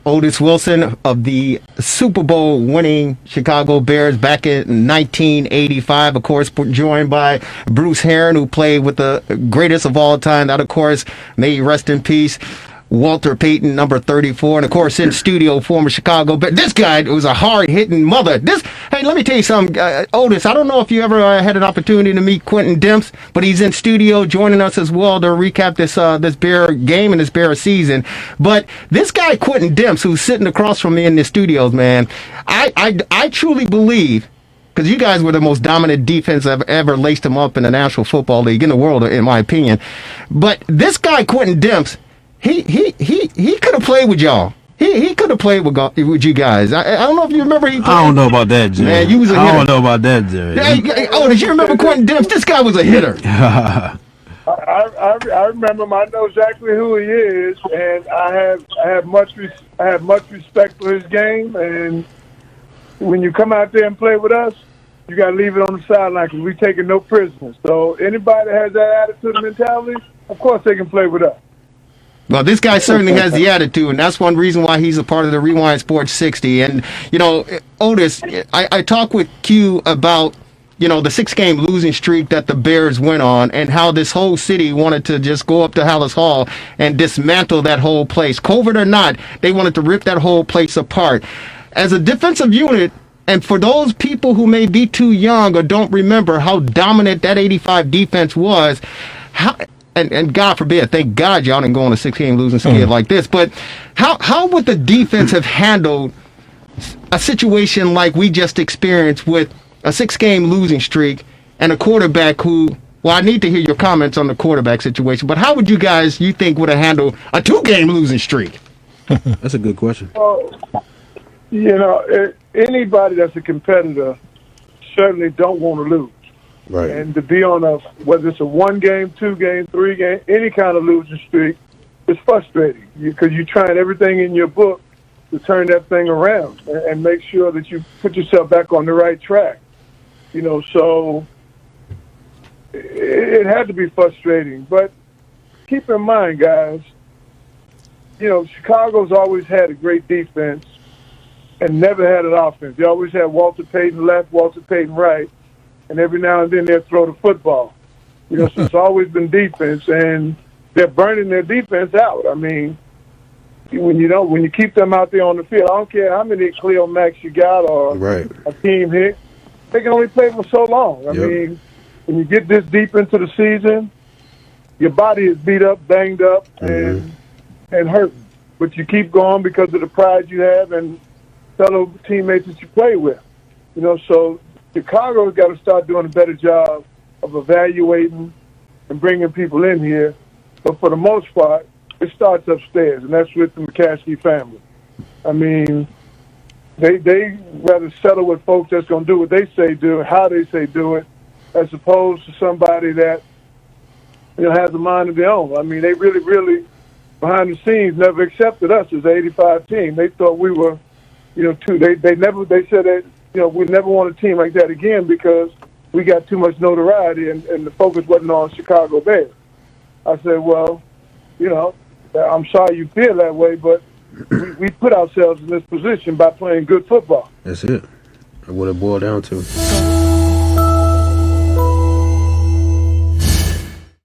Otis Wilson of the Super Bowl winning Chicago Bears back in 1985. Of course, joined by Bruce Heron, who played with the greatest of all time. That, of course, may he rest in peace, Walter Payton, number 34, and of course in studio, former Chicago. But this guy was a hard-hitting mother. Hey, let me tell you something, Otis. I don't know if you ever had an opportunity to meet Quentin Demps, but he's in studio joining us as well to recap this Bear game and this Bear season. But this guy Quentin Demps, who's sitting across from me in the studios, man, I truly believe, because you guys were the most dominant defense I've ever laced them up in the National Football League in the world, in my opinion. But this guy Quentin Demps, he could have played with y'all. He could have played with you guys. I don't know if you remember. I don't know about that, Jerry. Man, you was a hitter. I don't know about that, Jerry. Did you remember Quentin Demps? This guy was a hitter. I remember him. I know exactly who he is, and I have much respect for his game. And when you come out there and play with us, you got to leave it on the sideline because we taking no prisoners. So anybody that has that attitude and mentality, of course they can play with us. Well, this guy certainly has the attitude, and that's one reason why he's a part of the Rewind Sports 60. And, Otis, I talked with Q about, the 6-game losing streak that the Bears went on and how this whole city wanted to just go up to Hallis Hall and dismantle that whole place. COVID or not, they wanted to rip that whole place apart. As a defensive unit, and for those people who may be too young or don't remember how dominant that 85 defense was, and God forbid, thank God y'all didn't go on a 6-game losing skid like this, but how would the defense have handled a situation like we just experienced with a 6-game losing streak and a quarterback who, well, I need to hear your comments on the quarterback situation, but how would you think would have handled a 2-game losing streak? That's a good question. Anybody that's a competitor certainly don't want to lose. Right. And to be on whether it's a 1-game, 2-game, 3-game, any kind of losing streak, it's frustrating because you're trying everything in your book to turn that thing around and make sure that you put yourself back on the right track. So it had to be frustrating. But keep in mind, guys, Chicago's always had a great defense and never had an offense. They always had Walter Payton left, Walter Payton right. And every now and then they'll throw the football. So it's always been defense, and they're burning their defense out. I mean, when you keep them out there on the field, I don't care how many Cleo Max you got or a team hit, they can only play for so long. I mean, when you get this deep into the season, your body is beat up, banged up, and hurting. But you keep going because of the pride you have and fellow teammates that you play with. So Chicago's got to start doing a better job of evaluating and bringing people in here. But for the most part, it starts upstairs, and that's with the McCaskey family. I mean, they rather settle with folks that's going to do what they say do, how they say do it, as opposed to somebody that has a mind of their own. I mean, they really, really, behind the scenes, never accepted us as the 85 team. They thought we were, they said that, we never want a team like that again because we got too much notoriety and the focus wasn't on Chicago Bears. I said, well, I'm sorry you feel that way, but we put ourselves in this position by playing good football. That's it. That's what it boiled down to.